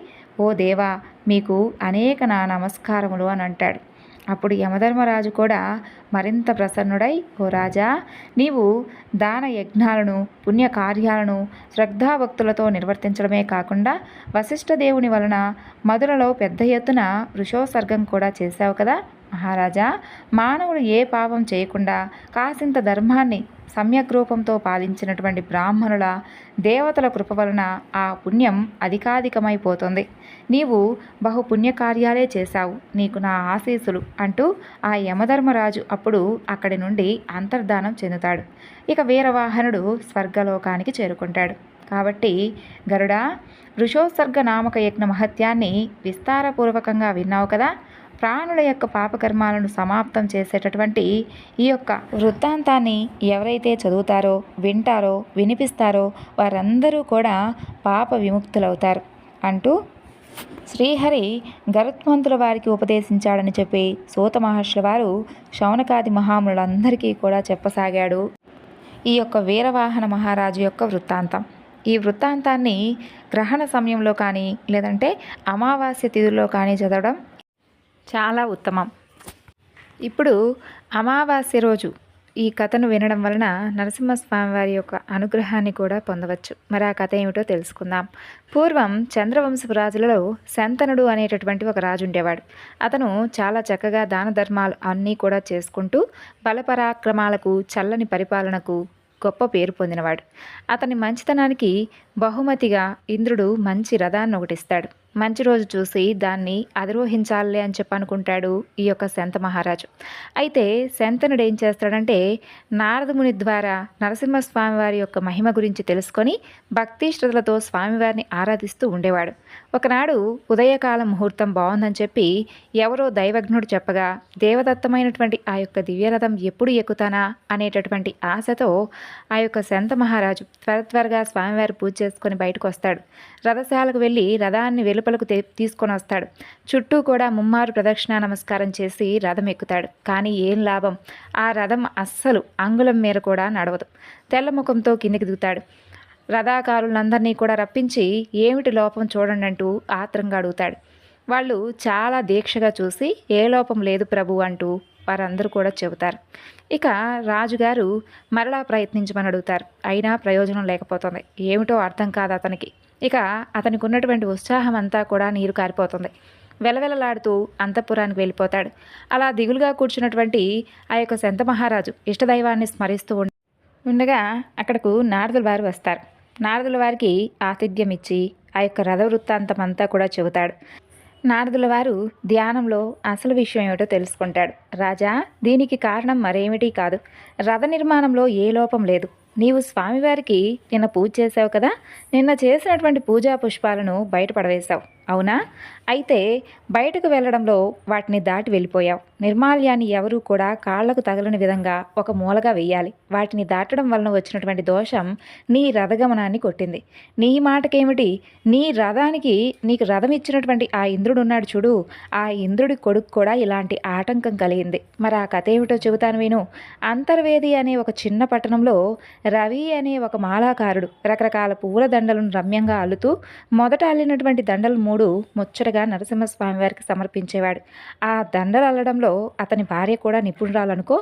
ఓ దేవా, మీకు అనేక నా నమస్కారములు అని అంటాడు. అప్పుడు యమధర్మరాజు కూడా మరింత ప్రసన్నుడై, ఓ రాజా, నీవు దాన యజ్ఞాలను పుణ్యకార్యాలను శ్రద్ధాభక్తులతో నిర్వర్తించడమే కాకుండా వశిష్ఠ దేవుని వలన మధురలో పెద్ద ఎత్తున వృషోత్సర్గం కూడా చేశావు కదా మహారాజా. మానవుడు ఏ పాపం చేయకుండా కాసింత ధర్మాన్ని సమ్యగ్రూపంతో పాలించినటువంటి బ్రాహ్మణుల దేవతల కృప వలన ఆ పుణ్యం అధికాధికమైపోతుంది. నీవు బహుపుణ్యకార్యాలే చేశావు, నీకు నా ఆశీస్సులు అంటూ ఆ యమధర్మరాజు అప్పుడు అక్కడి నుండి అంతర్ధానం చెందుతాడు. ఇక వీరవాహనుడు స్వర్గలోకానికి చేరుకుంటాడు. కాబట్టి గరుడా, వృషోత్సర్గ నామక యజ్ఞ మహత్యాన్ని విస్తారపూర్వకంగా విన్నావు కదా. ప్రాణుల యొక్క పాపకర్మాలను సమాప్తం చేసేటటువంటి ఈ యొక్క వృత్తాంతాన్ని ఎవరైతే చదువుతారో, వింటారో, వినిపిస్తారో వారందరూ కూడా పాప విముక్తులవుతారు అంటూ శ్రీహరి గరుత్మంతుల వారికి ఉపదేశించాడని చెప్పి సూత మహర్షుల వారు శౌనకాది మహాములందరికీ కూడా చెప్పసాగాడు ఈ యొక్క వీరవాహన మహారాజు యొక్క వృత్తాంతం. ఈ వృత్తాంతాన్ని గ్రహణ సమయంలో కానీ లేదంటే అమావాస్య తిథుల్లో కానీ చదవడం చాలా ఉత్తమం. ఇప్పుడు అమావాస్య రోజు ఈ కథను వినడం వలన నరసింహస్వామి వారి యొక్క అనుగ్రహాన్ని కూడా పొందవచ్చు. మరి ఆ కథ ఏమిటో తెలుసుకుందాం. పూర్వం చంద్రవంశపు రాజులలో శంతనుడు అనేటటువంటి ఒక రాజు ఉండేవాడు. అతను చాలా చక్కగా దాన ధర్మాలు అన్నీ కూడా చేసుకుంటూ బలపరాక్రమాలకు, చల్లని పరిపాలనకు గొప్ప పేరు పొందినవాడు. అతని మంచితనానికి బహుమతిగా ఇంద్రుడు మంచి రథాన్ని ఒకటిస్తాడు. మంచి రోజు చూసి దాన్ని అధిరోహించాలి అని చెప్పి అనుకుంటాడు ఈ యొక్క శంత మహారాజు. అయితే శంతనుడు ఏం చేస్తాడంటే నారదముని ద్వారా నరసింహస్వామి వారి యొక్క మహిమ గురించి తెలుసుకొని భక్తి శ్రద్ధలతో స్వామివారిని ఆరాధిస్తూ ఉండేవాడు. ఒకనాడు ఉదయకాల ముహూర్తం బాగుందని చెప్పి ఎవరో దైవజ్ఞుడు చెప్పగా దేవదత్తమైనటువంటి ఆ యొక్క దివ్యరథం ఎప్పుడు ఎక్కుతానా అనేటటువంటి ఆశతో ఆ యొక్క శంత మహారాజు త్వరగా స్వామివారి పూజ చేసుకొని బయటకు వస్తాడు. రథశాలకు వెళ్ళి రథాన్ని వెలుపలకు తీసుకొని వస్తాడు. చుట్టూ కూడా ముమ్మారు ప్రదక్షిణా నమస్కారం చేసి రథం ఎక్కుతాడు. కానీ ఏం లాభం, ఆ రథం అస్సలు అంగుళం మేర కూడా నడవదు. తెల్లముఖంతో కిందికి దిగుతాడు. రథాకారులందరినీ కూడా రప్పించి ఏమిటి లోపం చూడండి అంటూ ఆత్రంగా అడుగుతాడు. వాళ్ళు చాలా దీక్షగా చూసి ఏ లోపం లేదు ప్రభు అంటూ వారందరూ కూడా చెబుతారు. ఇక రాజుగారు మరలా ప్రయత్నించమని అడుగుతారు. అయినా ప్రయోజనం లేకపోతుంది. ఏమిటో అర్థం కాదు అతనికి. ఇక అతనికి ఉన్నటువంటి ఉత్సాహం అంతా కూడా నీరు కారిపోతుంది. వెలవెలలాడుతూ అంతఃపురానికి వెళ్ళిపోతాడు. అలా దిగులుగా కూర్చున్నటువంటి ఆ యొక్క శంత మహారాజు ఇష్టదైవాన్ని స్మరిస్తూ ఉండగా అక్కడకు నారదుల వారు వస్తారు. నారదుల వారికి ఆతిథ్యం ఇచ్చి ఆ యొక్క రథ వృత్తాంతం అంతా కూడా చెబుతాడు. నారదుల వారు ధ్యానంలో అసలు విషయం ఏమిటో తెలుసుకుంటాడు. రాజా, దీనికి కారణం మరేమిటి కాదు. రథ నిర్మాణంలో ఏ లోపం లేదు. నీవు స్వామివారికి నిన్న పూజ చేసావు కదా, నిన్న చేసినటువంటి పూజా పుష్పాలను బయట పడవేశావు, అవునా? అయితే బయటకు వెళ్ళడంలో వాటిని దాటి వెళ్ళిపోయావు. నిర్మాల్యాన్ని ఎవరూ కూడా కాళ్లకు తగలని విధంగా ఒక మూలగా వెయ్యాలి. వాటిని దాటడం వలన వచ్చినటువంటి దోషం నీ రథగమనాన్ని కొట్టింది. నీ మాటకేమిటి, నీ రథానికి నీకు రథం ఇచ్చినటువంటి ఆ ఇంద్రుడు ఉన్నాడు చూడు, ఆ ఇంద్రుడి కొడుకు కూడా ఇలాంటి ఆటంకం కలిగింది. మరి ఆ కథ ఏమిటో చెబుతాను విను. అంతర్వేది అనే ఒక చిన్న పట్టణంలో రవి అనే ఒక మాలాకారుడు రకరకాల పువ్వుల దండలను రమ్యంగా అల్లుతూ మొదట అల్లినటువంటి దండలు 3 ముచ్చటగా నరసింహస్వామి వారికి సమర్పించేవాడు. ఆ దండలు అల్లడంలో అతని భార్య కూడా నిపుణురాలనుకో.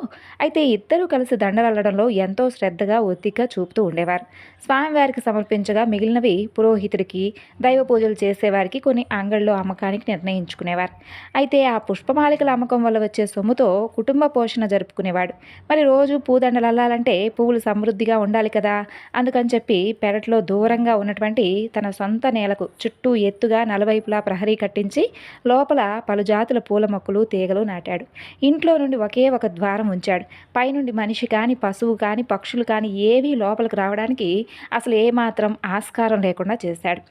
అయితే ఇద్దరూ కలిసి దండలు అల్లడంలో ఎంతో శ్రద్ధగా ఒత్తిగా చూపుతూ ఉండేవారు. స్వామివారికి సమర్పించగా మిగిలినవి పురోహితుడికి, దైవ పూజలు చేసేవారికి కొన్ని అంగళ్ళలో అమ్మకానికి నిర్ణయించుకునేవారు. అయితే ఆ పుష్పమాలికల అమ్మకం వల్ల వచ్చే సొమ్ముతో కుటుంబ పోషణ జరుపుకునేవాడు. మరి రోజు పూదండలు అల్లాలంటే పువ్వులు సమృద్ధిగా ఉండాలి కదా. అందుకని చెప్పి పెరట్లో దూరంగా ఉన్నటువంటి తన సొంత నేలకు చుట్టూ ఎత్తుగా నలువైపులా ప్రహరీ కట్టించి లోపల పలు జాతుల పూల మొక్కలు, తీగలు నాటాడు. ఇంట్లో నుండి ఒకే ఒక ద్వారం ఉంచాడు. పైనుండి మనిషి కానీ, పశువు కానీ, పక్షులు కానీ ఏవీ లోపలికి రావడానికి అసలు ఏమాత్రం ఆస్కారం లేకుండా చేశాడు.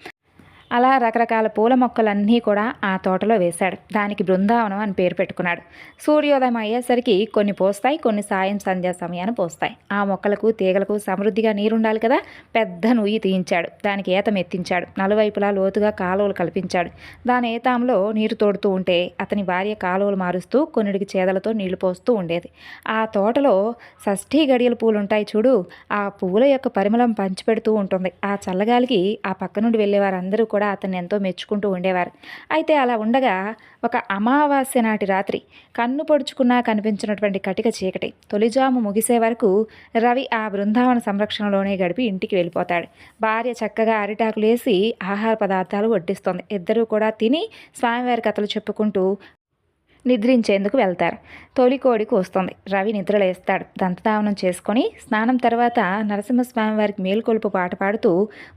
అలా రకరకాల పూల మొక్కలన్నీ కూడా ఆ తోటలో వేశాడు. దానికి బృందావనం అని పేరు పెట్టుకున్నాడు. సూర్యోదయం అయ్యేసరికి కొన్ని పోస్తాయి, కొన్ని సాయం సంధ్యా సమయాన్ని పోస్తాయి. ఆ మొక్కలకు, తీగలకు సమృద్ధిగా నీరుండాలి కదా. పెద్ద నుయ్యి తీయించాడు. దానికి ఏతం ఎత్తించాడు. నలువైపులా లోతుగా కాలువలు కల్పించాడు. దాని ఏతాంలో నీరు తోడుతూ ఉంటే అతని భార్య కాలువలు మారుస్తూ కొన్నిడికి చేదలతో నీళ్లు పోస్తూ ఉండేది. ఆ తోటలో షష్ఠీ గడియల పూలుంటాయి చూడు, ఆ పువ్వుల యొక్క పరిమళం పంచిపెడుతూ ఉంటుంది. ఆ చల్లగాలికి ఆ పక్క నుండి వెళ్ళేవారందరూ కూడా అతన్ని ఎంతో మెచ్చుకుంటూ ఉండేవారు. అయితే అలా ఉండగా ఒక అమావాస్య నాటి రాత్రి కన్ను పొడుచుకున్నా కనిపించినటువంటి కటిక చీకటి. తొలిజాము ముగిసే వరకు రవి ఆ బృందావన సంరక్షణలోనే గడిపి ఇంటికి వెళ్ళిపోతాడు. భార్య చక్కగా అరిటాకులేసి ఆహార పదార్థాలు వడ్డిస్తుంది. ఇద్దరూ కూడా తిని స్వామివారి కథలు చెప్పుకుంటూ నిద్రించేందుకు వెళ్తారు. తొలికోడికి వస్తుంది. రవి నిద్రలేస్తాడు. దంతధావనం చేసుకొని స్నానం తర్వాత నరసింహస్వామి వారికి మేల్కొలుపు పాట పాడుతూ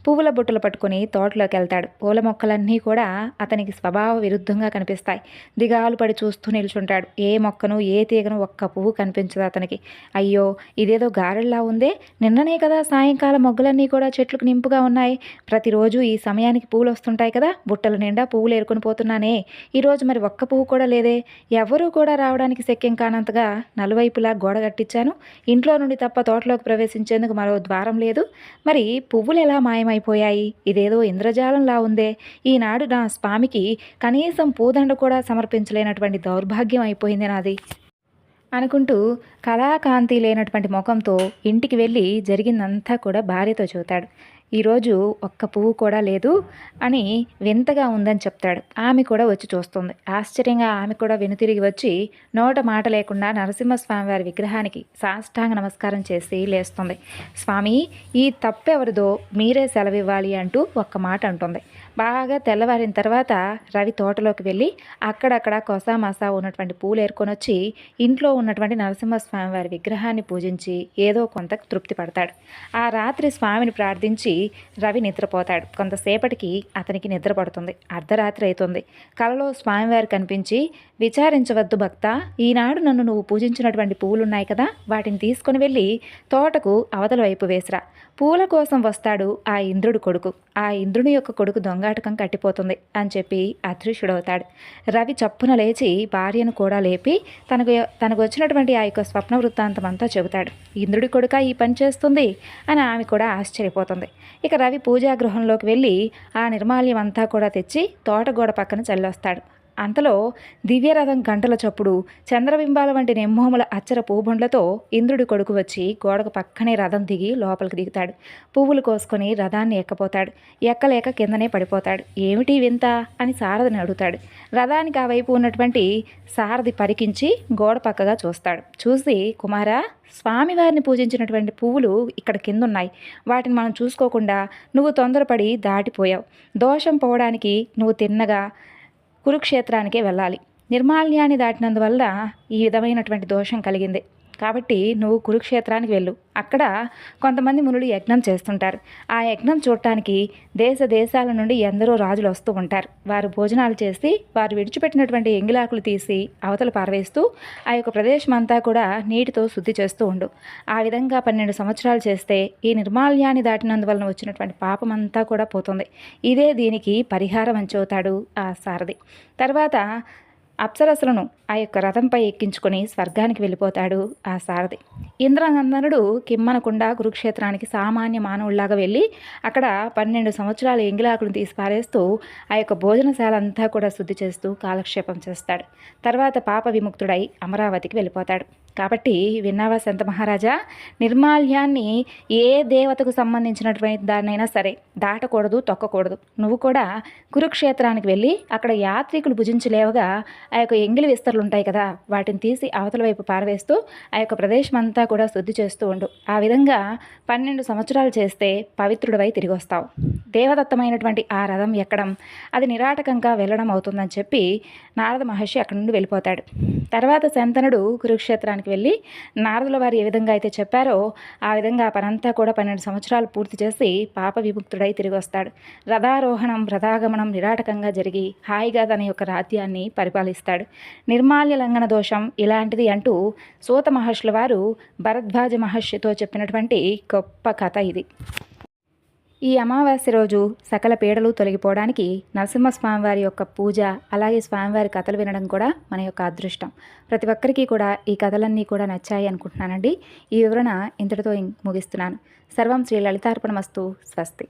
పువ్వుల బుట్టలు పట్టుకుని తోటలోకి వెళ్తాడు. పూల మొక్కలన్నీ కూడా అతనికి స్వభావ విరుద్ధంగా కనిపిస్తాయి. దిగాలు పడి చూస్తూ నిల్చుంటాడు. ఏ మొక్కను, ఏ తీగను, ఒక్క పువ్వు కనిపించదు అతనికి. అయ్యో, ఇదేదో గారెల్లా ఉందే, నిన్ననే కదా సాయంకాలం మొగ్గలన్నీ కూడా చెట్లకు నింపుగా ఉన్నాయి. ప్రతిరోజు ఈ సమయానికి పువ్వులు వస్తుంటాయి కదా, బుట్టల నిండా పువ్వులు ఏరుకొని పోతున్నానే, ఈరోజు మరి ఒక్క పువ్వు కూడా లేదే. ఎవరూ కూడా రావడానికి శక్యం కానంతగా నలువైపులా గోడ కట్టించాను. ఇంట్లో నుండి తప్ప తోటలోకి ప్రవేశించేందుకు మరో ద్వారం లేదు. మరి పువ్వులు ఎలా మాయమైపోయాయి? ఇదేదో ఇంద్రజాలంలా ఉందే. ఈనాడు నా స్వామికి కనీసం పూదండ కూడా సమర్పించలేనటువంటి దౌర్భాగ్యం అయిపోయింది నాది అనుకుంటూ కళాకాంతి లేనటువంటి ముఖంతో ఇంటికి వెళ్ళి జరిగిందంతా కూడా భార్యతో చెబుతాడు. ఈరోజు ఒక్క పువ్వు కూడా లేదు అని వింతగా ఉందని చెప్తాడు. ఆమె కూడా వచ్చి చూస్తుంది. ఆశ్చర్యంగా ఆమె కూడా వెనుతిరిగి వచ్చి నోట మాట లేకుండా నరసింహస్వామి వారి విగ్రహానికి సాష్టాంగ నమస్కారం చేసి లేస్తుంది. స్వామి, ఈ తప్పెవరిదో మీరే సెలవివ్వాలి అంటూ ఒక్క మాట అంటుంది. బాగా తెల్లవారిన తర్వాత రవి తోటలోకి వెళ్ళి అక్కడక్కడ కొసామసా ఉన్నటువంటి పూలు ఏరుకొని వచ్చి ఇంట్లో ఉన్నటువంటి నరసింహస్వామి వారి విగ్రహాన్ని పూజించి ఏదో కొంత తృప్తి పడతాడు. ఆ రాత్రి స్వామిని ప్రార్థించి రవి నిద్రపోతాడు. కొంతసేపటికి అతనికి నిద్ర పడుతుంది. అర్ధరాత్రి అవుతుంది. కలలో స్వామివారు కనిపించి, విచారించవద్దు భక్త, ఈనాడు నన్ను నువ్వు పూజించినటువంటి పువ్వులున్నాయి కదా, వాటిని తీసుకుని వెళ్ళి తోటకు అవతల వైపు వేసిరా. పూల కోసం వస్తాడు ఆ ఇంద్రుడు కొడుకు. ఆ ఇంద్రుని యొక్క కొడుకు దొంగాటకం కట్టిపోతుంది అని చెప్పి అదృశ్యుడవుతాడు. రవి చప్పున లేచి భార్యను కూడా లేపి తనకు వచ్చినటువంటి ఆ యొక్క స్వప్న వృత్తాంతం అంతా చెబుతాడు. ఇంద్రుడి కొడుక ఈ పని చేస్తుంది అని ఆమె కూడా ఆశ్చర్యపోతుంది. ఇక రవి పూజాగృహంలోకి వెళ్ళి ఆ నిర్మాల్యం అంతా కూడా తెచ్చి తోటగోడ పక్కన చల్లొస్తాడు. అంతలో దివ్యరథం గంటల చప్పుడు, చంద్రబింబాల వంటి నెమ్మోముల అచ్చర పూబండ్లతో ఇంద్రుడి కొడుకు వచ్చి గోడకు పక్కనే రథం దిగి లోపలికి దిగుతాడు. పువ్వులు కోసుకొని రథాన్ని ఎక్కపోతాడు. ఎక్కలేక కిందనే పడిపోతాడు. ఏమిటి వింత అని సారథిని అడుగుతాడు. రథానికి ఆ వైపు ఉన్నటువంటి సారథి పరికించి గోడ పక్కగా చూస్తాడు. చూసి, కుమారా, స్వామివారిని పూజించినటువంటి పువ్వులు ఇక్కడ కిందున్నాయి. వాటిని మనం చూసుకోకుండా నువ్వు తొందరపడి దాటిపోయావు. దోషం పోవడానికి నువ్వు తిన్నగా కురుక్షేత్రానికే వెళ్ళాలి. నిర్మాల్యాన్ని దాటినందువల్ల ఈ విధమైనటువంటి దోషం కలిగింది. కాబట్టి నువ్వు కురుక్షేత్రానికి వెళ్ళు. అక్కడ కొంతమంది మునులు యజ్ఞం చేస్తుంటారు. ఆ యజ్ఞం చూడటానికి దేశ దేశాల నుండి ఎందరో రాజులు వస్తూ ఉంటారు. వారు భోజనాలు చేసి వారు విడిచిపెట్టినటువంటి ఎంగిలాకులు తీసి అవతల పారవేస్తూ ఆ యొక్క ప్రదేశం అంతా కూడా నీటితో శుద్ధి చేస్తూ ఉండు. ఆ విధంగా 12 సంవత్సరాలు చేస్తే ఈ నిర్మాల్యాన్ని దాటినందువలన వచ్చినటువంటి పాపం అంతా కూడా పోతుంది. ఇదే దీనికి పరిహారం అని చెబుతాడు ఆ సారథి. తర్వాత అప్సరసులను ఆ యొక్క రథంపై ఎక్కించుకొని స్వర్గానికి వెళ్ళిపోతాడు ఆ సారథి. ఇంద్రనందనుడు కిమ్మనకుండా కురుక్షేత్రానికి సామాన్య మానవుల్లాగా వెళ్ళి అక్కడ 12 సంవత్సరాల ఎంగిలాకులను తీసి పారేస్తూ ఆ యొక్క భోజనశాల అంతా కూడా శుద్ధి చేస్తూ కాలక్షేపం చేస్తాడు. తర్వాత పాప విముక్తుడై అమరావతికి వెళ్ళిపోతాడు. కాబట్టి విన్నావా సంత మహారాజా, నిర్మాల్యాన్ని ఏ దేవతకు సంబంధించినటువంటి దాన్నైనా సరే దాటకూడదు, తొక్కకూడదు. నువ్వు కూడా కురుక్షేత్రానికి వెళ్ళి అక్కడ యాత్రికులు భుజించలేవగా ఆ యొక్క ఎంగిలి విస్తరులు ఉంటాయి కదా, వాటిని తీసి అవతల వైపు పారవేస్తూ ఆ యొక్క ప్రదేశం అంతా కూడా శుద్ధి చేస్తూ ఉండు. ఆ విధంగా 12 సంవత్సరాలు చేస్తే పవిత్రుడివై తిరిగి వస్తావు. దేవదత్తమైనటువంటి ఆ రథం ఎక్కడం, అది నిరాటకంగా వెళ్ళడం అవుతుందని చెప్పి నారద మహర్షి అక్కడి నుండి వెళ్ళిపోతాడు. తర్వాత శంతనుడు కురుక్షేత్రానికి వెళ్ళి నారదుల వారు ఏ విధంగా అయితే చెప్పారో ఆ విధంగా పనంతా కూడా 12 సంవత్సరాలు పూర్తి చేసి పాప విముక్తుడై తిరిగి వస్తాడు. రథారోహణం, రథాగమనం నిరాటకంగా జరిగి హాయిగా తన యొక్క రాజ్యాన్ని పరిపాలిస్తాడు. నిర్మాల్య లంఘన దోషం ఇలాంటిది అంటూ సూత మహర్షుల వారు భరద్వాజ మహర్షితో చెప్పినటువంటి గొప్ప కథ ఇది. ఈ అమావాస్య రోజు సకల పీడలు తొలగిపోవడానికి నరసింహస్వామి వారి యొక్క పూజ, అలాగే స్వామివారి కథలు వినడం కూడా మన యొక్క అదృష్టం. ప్రతి ఒక్కరికి కూడా ఈ కథలన్నీ కూడా నచ్చాయి అనుకుంటున్నానండి. ఈ వివరణ ఇంతటితో ముగిస్తున్నాను. సర్వం శ్రీ లలితార్పణమస్తు. స్వస్తి.